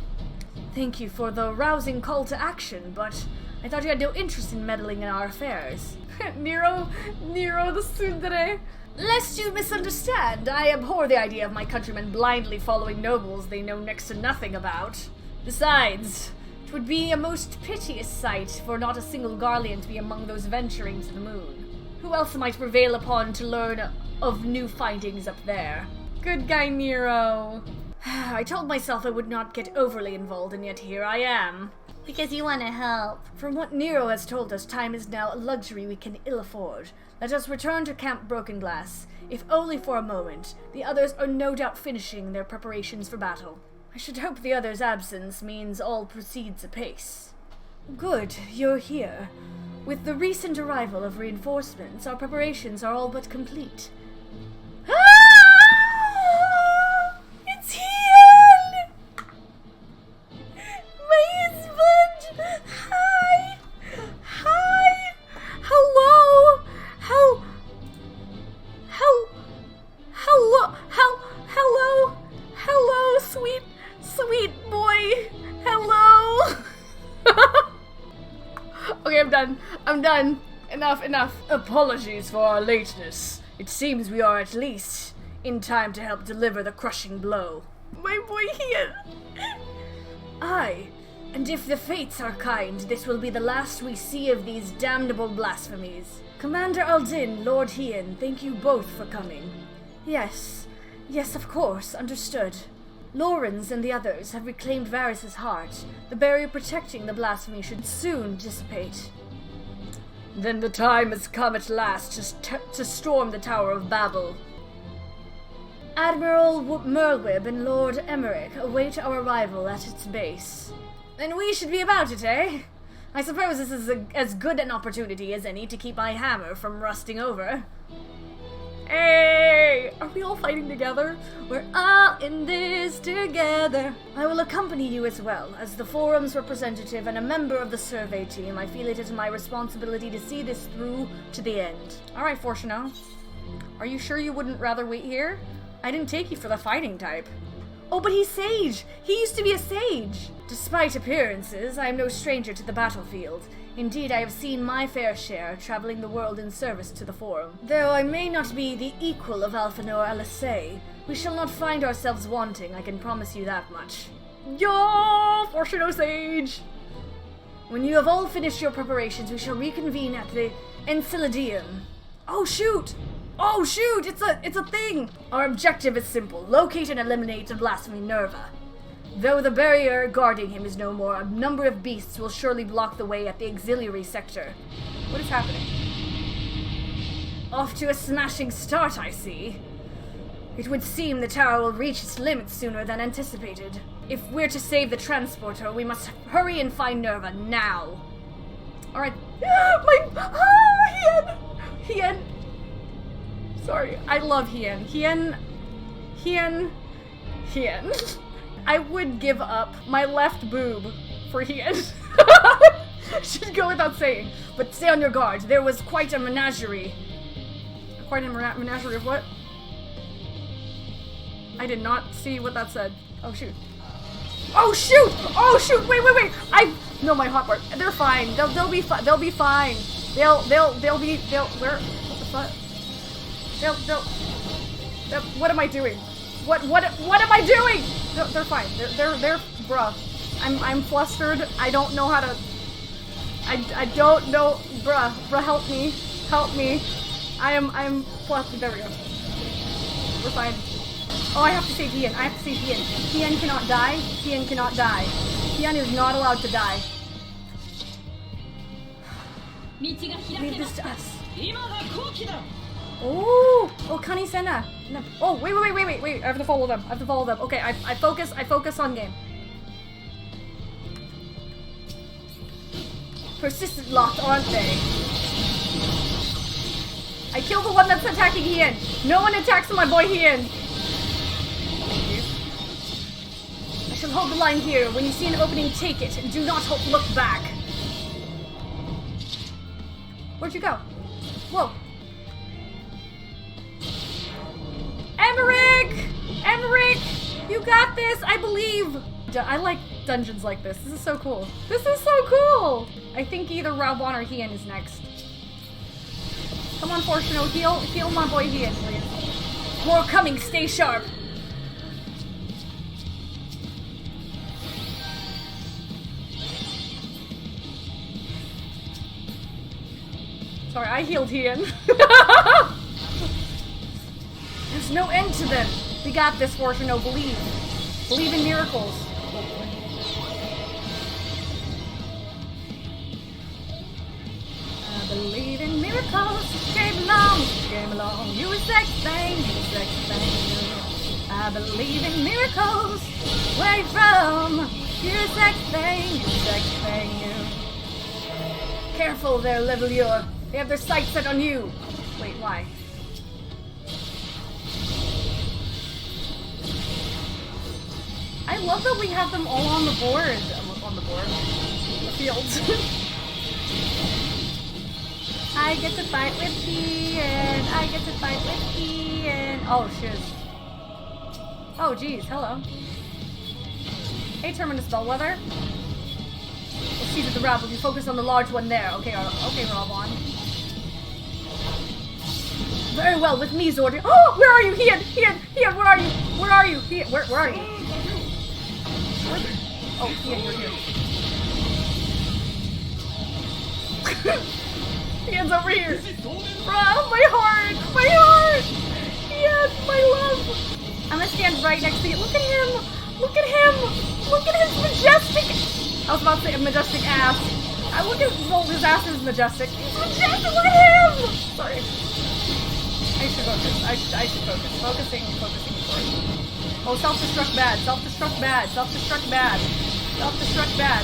Thank you for the rousing call to action, but I thought you had no interest in meddling in our affairs. Nero the tsundere. Lest you misunderstand, I abhor the idea of my countrymen blindly following nobles they know next to nothing about. Besides, it would be a most piteous sight for not a single Garlean to be among those venturing to the moon. Who else might prevail upon to learn of new findings up there? Good guy, Nero. I told myself I would not get overly involved, and yet here I am. Because you want to help. From what Nero has told us, time is now a luxury we can ill afford. Let us return to Camp Broken Glass, if only for a moment. The others are no doubt finishing their preparations for battle. I should hope the others' absence means all proceeds apace. Good, you're here. With the recent arrival of reinforcements, our preparations are all but complete. It's HIEEEN! My husband! Hi! Hello! Hello, sweet boy! Hello! Okay, I'm done. Enough. Apologies for our lateness. It seems we are at least in time to help deliver the crushing blow. My boy HIEEEN! Aye, and if the fates are kind, this will be the last we see of these damnable blasphemies. Commander Aldin, Lord HIEEEN, thank you both for coming. Yes, of course, understood. Lorenz and the others have reclaimed Varys' heart. The barrier protecting the blasphemy should soon dissipate. Then the time has come at last to storm the Tower of Babel. Admiral Merlwyb and Lord Emmerich await our arrival at its base. Then we should be about it, eh? I suppose this is as good an opportunity as any to keep my hammer from rusting over. Hey! Are we all fighting together? We're all in this together. I will accompany you as well. As the Forum's representative and a member of the survey team, I feel it is my responsibility to see this through to the end. Alright, Fortuno. Are you sure you wouldn't rather wait here? I didn't take you for the fighting type. Oh, but he's sage! He used to be a sage! Despite appearances, I am no stranger to the battlefield. Indeed, I have seen my fair share, traveling the world in service to the Forum. Though I may not be the equal of Alphanor Alisay, we shall not find ourselves wanting, I can promise you that much. Yo, Fortuno Sage! When you have all finished your preparations, we shall reconvene at the Enceladium. Oh shoot! It's a thing! Our objective is simple. Locate and eliminate the blasphemy Nerva. Though the barrier guarding him is no more, a number of beasts will surely block the way at the auxiliary sector. What is happening? Off to a smashing start, I see. It would seem the tower will reach its limits sooner than anticipated. If we're to save the transporter, we must hurry and find Nerva now. Alright. HIEEEN! Sorry, I love HIEEEN. HIEEEN. I would give up my left boob for HIEEEN. Should go without saying. But stay on your guard. There was quite a menagerie Quite a menagerie of what? I did not see what that said. Oh shoot. Oh shoot! Oh shoot! Wait, wait, wait! No, my hotbar. They're fine. They'll be fine. They'll be fine. Where? What the fuck? What am I doing? What am I doing? They're fine. They're bruh. I'm flustered. I don't know how to. I don't know. Bruh, help me. Help me. I'm flustered. There we go. We're fine. Oh, I have to save HIEEEN. I have to save HIEEEN. HIEEEN cannot die. HIEEEN cannot die. HIEEEN is not allowed to die. Leave this to us. Oh, Kann-E Senna. No. Oh, wait. I have to follow them. Okay, I focus on game. Persistent locked, aren't they? I kill the one that's attacking HIEEEN. No one attacks my boy HIEEEN. I shall hold the line here. When you see an opening, take it, and do not look back. Where'd you go? Whoa. Emmerich! You got this, I believe! I like dungeons like this. This is so cool. I think either Raubon or HIEEEN is next. Come on, Fortuno, heal my boy HIEEEN, please. More coming, stay sharp. Sorry, I healed HIEEEN. There's no end to them. We got this, Fortuno, believe. Believe in miracles. I believe in miracles. Game along. You a sex thing. I believe in miracles. Where you from? You a sex thing. Careful there, Levelure. They have their sights set on you. Wait, why? I love that we have them all on the board. The field. I get to fight with HIEEEN. Oh, shiz. Oh, geez. Hello. Hey, Terminus Bellwether. Let's see the rabble. You focus on the large one there. Okay, Raubon. Very well, with me, ZorDon. Oh, where are you? HIEEEN, where are you? Where are you? HIEEEN, where are you? Oh, HIEEEN, you're here. HIEEEN's over here. Bruh, my heart! HIEEEN, my love! I'm gonna stand right next to you. Look at him! Look at his majestic... I was about to say a majestic ass. Look at his ass is majestic. He's majestic, look at him! Sorry. I should focus. I should focus. Focusing important. Oh, self-destruct bad.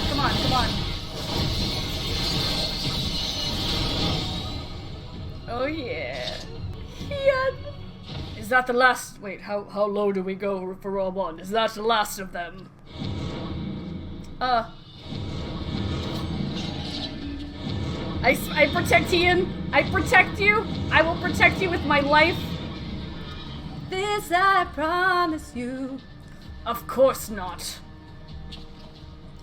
Come on. Oh yeah. HIEEEN. Is that the last? Wait, how low do we go for Raubon? Is that the last of them? I protect HIEEEN. I protect you. I will protect you with my life. This I promise you. Of course not.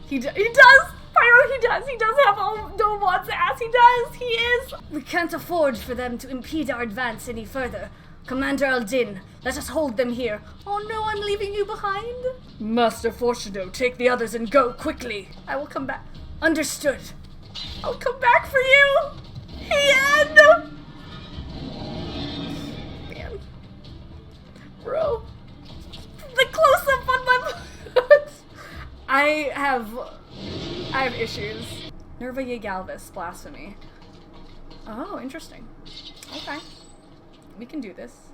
He does. Pyro, he does have Dolmon's ass. He does. He is. We can't afford for them to impede our advance any further. Commander Aldin, let us hold them here. Oh no, I'm leaving you behind. Master Fortuno, take the others and go quickly. I will come back. Understood. I'll come back for you. HIEEEN. Man. Bro. The close-up on my butt. I have issues. Nerva Galvis, blasphemy. Oh, interesting. Okay. We can do this.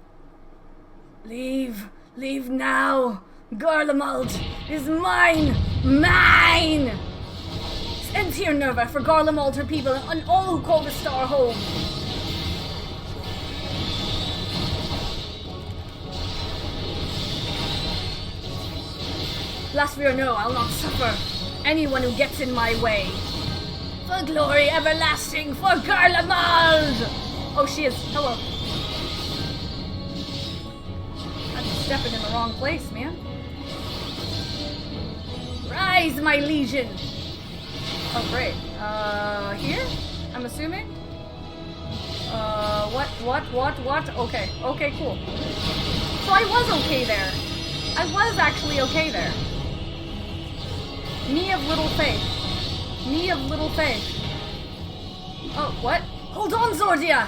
Leave now. Garlemald is mine. End here, Nerva, for Garlemald, her people, and all who call the star home. Last we know, I'll not suffer anyone who gets in my way. For glory everlasting for Garlemald! Oh, she is. Hello. stepping in the wrong place, man. Rise, my legion! Oh, great. Here? I'm assuming? What? Okay. Okay, cool. So I was okay there. I was actually okay there. Me of little faith. Me of little faith. Oh, what? Hold on, Zordia!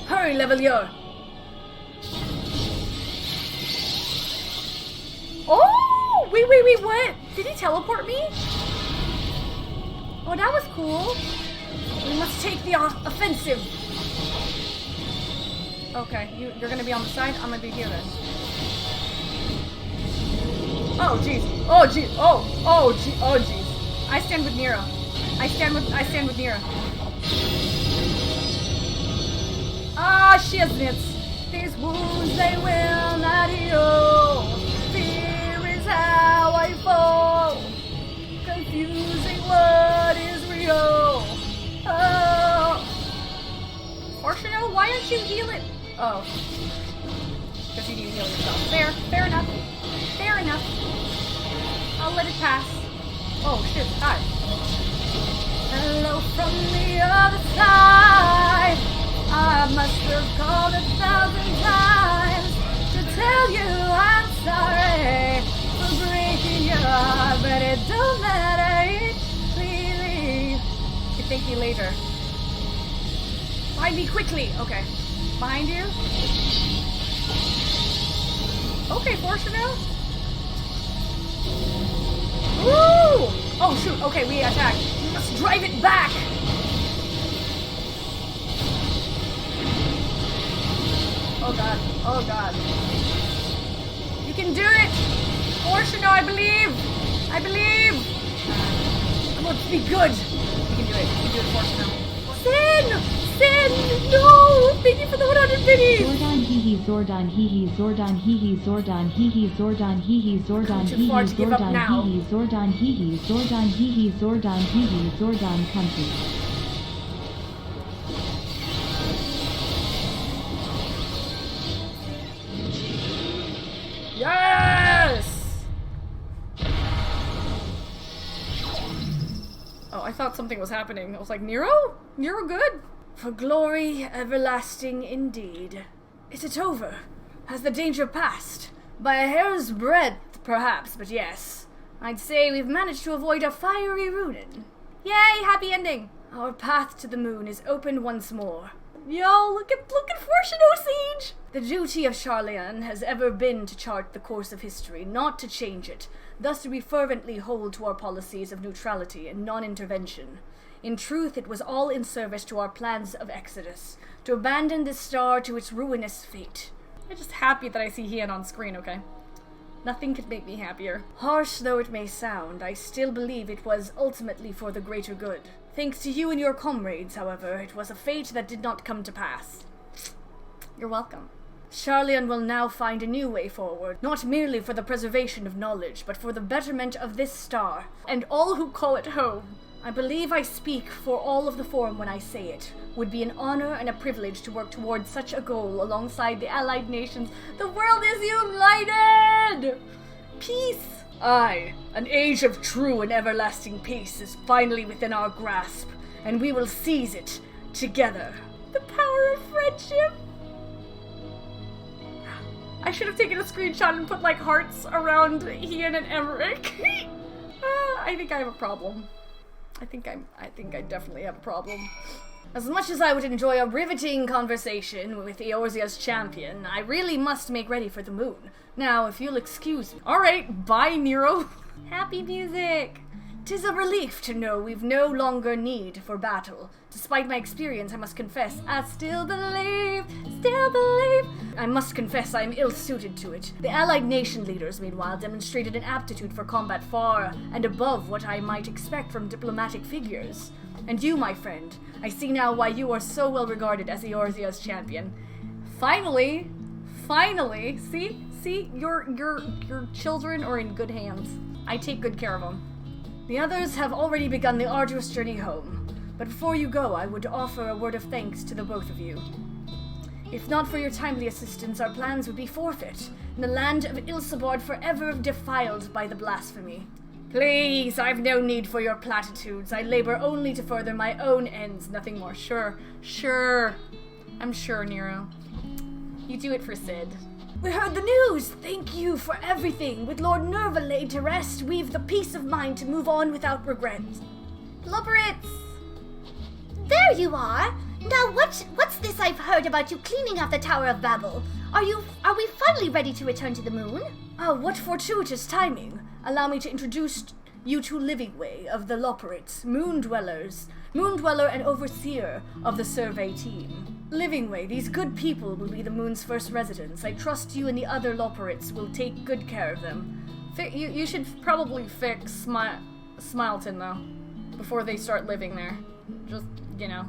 Hurry, Levelier! Oh! Wait, what? Did he teleport me? Oh, that was cool. We must take the offensive. Okay, you're gonna be on the side? I'm gonna be here then. Oh, jeez. Oh, jeez. Oh, jeez. I stand with Nero. I stand with Nero. Ah, shiznits. These wounds, they will not heal. Fear is how I fall. Confusing what is real. Oh. Orshino, why aren't you healing? Oh. Because you need to heal yourself. Fair enough. Fair enough. I'll let it pass. Oh, shit. Hi. Hello from the other side. I must have called 1,000 times to tell you I'm sorry for breaking your heart, but it don't matter. It's really. Thank you later. Find me quickly. Okay. Behind you. Okay, Fortuno. Woo! Oh shoot. Okay, we attack. We must drive it back. Oh god. Oh god. You can do it! Fortuno, I believe! I believe! I'm going to be good! You can do it. You can do it, Fortuno. Sin! No! Thank you for the 100 biddies! ZorDon hee ZorDon hee ZorDon hee ZorDon hee ZorDon hee ZorDon hee ZorDon hee ZorDon hee ZorDon hee ZorDon hee ZorDon country. Yes! Oh, I thought something was happening. I was like, Nero? Nero good? For glory everlasting indeed. Is it over? Has the danger passed? By a hair's breadth, perhaps, but yes. I'd say we've managed to avoid a fiery ruin. Yay, happy ending! Our path to the moon is open once more. Yo, look at Fortuno Siege! The duty of HIEEEN has ever been to chart the course of history, not to change it. Thus we fervently hold to our policies of neutrality and non-intervention. In truth, it was all in service to our plans of exodus, to abandon this star to its ruinous fate. I'm just happy that I see HIEEEN on screen, okay? Nothing could make me happier. Harsh though it may sound, I still believe it was ultimately for the greater good. Thanks to you and your comrades, however, it was a fate that did not come to pass. You're welcome. HIEEEN will now find a new way forward, not merely for the preservation of knowledge, but for the betterment of this star, and all who call it home. I believe I speak for all of the Forum when I say it. Would be an honor and a privilege to work towards such a goal alongside the allied nations. The world is united! Peace! Aye, an age of true and everlasting peace is finally within our grasp, and we will seize it together. The power of friendship! I should have taken a screenshot and put like hearts around HIEEEN and Emmerich. I think I have a problem. I think I definitely have a problem. As much as I would enjoy a riveting conversation with Eorzea's champion, I really must make ready for the moon. Now, if you'll excuse me. Alright, bye Nero. Happy music! 'Tis a relief to know we've no longer need for battle. Despite my experience, I must confess, I still believe. I must confess I am ill-suited to it. The allied nation leaders, meanwhile, demonstrated an aptitude for combat far and above what I might expect from diplomatic figures. And you, my friend, I see now why you are so well regarded as Eorzea's champion. Finally, see, your children are in good hands. I take good care of them. The others have already begun the arduous journey home, but before you go, I would offer a word of thanks to the both of you. If not for your timely assistance, our plans would be forfeit, and the land of Ilsabord forever defiled by the blasphemy. Please, I've no need for your platitudes. I labor only to further my own ends, nothing more. Sure. I'm sure, Nero. You do it for Sid. We heard the news! Thank you for everything. With Lord Nerva laid to rest, we've the peace of mind to move on without regret. Lobberits! There you are! Now what's this I've heard about you cleaning up the Tower of Babel? Are we finally ready to return to the moon? Oh, what fortuitous timing! Allow me to introduce you to Livingway of the Lopperits, Moon Dweller and Overseer of the survey team. Livingway, these good people will be the moon's first residents. I trust you and the other Lopperits will take good care of them. You should probably fix Smileton, though, before they start living there. Just, you know.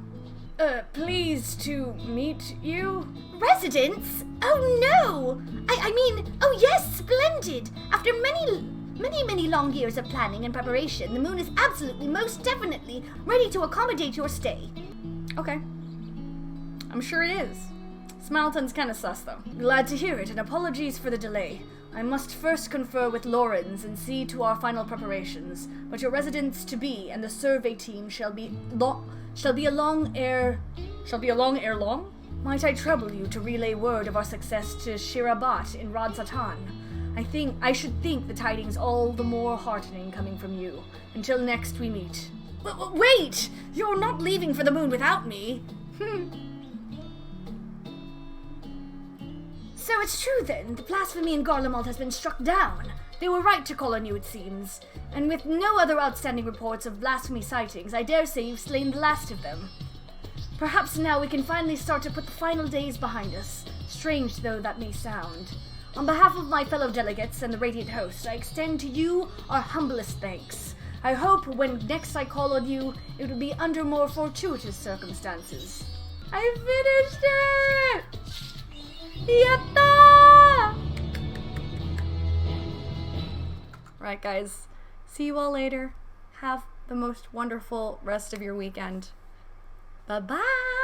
Pleased to meet you? Residents? Oh no! I mean, oh yes, splendid! After many long years of planning and preparation, the moon is absolutely, most definitely ready to accommodate your stay. Okay. I'm sure it is. Smileton's kinda sus, though. Glad to hear it, and apologies for the delay. I must first confer with Lorenz and see to our final preparations, but your residents-to-be and the survey team shall be along ere long? Might I trouble you to relay word of our success to Shirabat in Rad-Satan? I should think the tidings all the more heartening coming from you. Until next we meet. Wait! You're not leaving for the moon without me! So it's true then, the blasphemy in Garlemald has been struck down. They were right to call on you, it seems. And with no other outstanding reports of blasphemy sightings, I dare say you've slain the last of them. Perhaps now we can finally start to put the final days behind us, strange though that may sound. On behalf of my fellow delegates and the Radiant Host, I extend to you our humblest thanks. I hope when next I call on you, it will be under more fortuitous circumstances. I finished it! Yatta! Right, guys. See you all later. Have the most wonderful rest of your weekend. Bye-bye!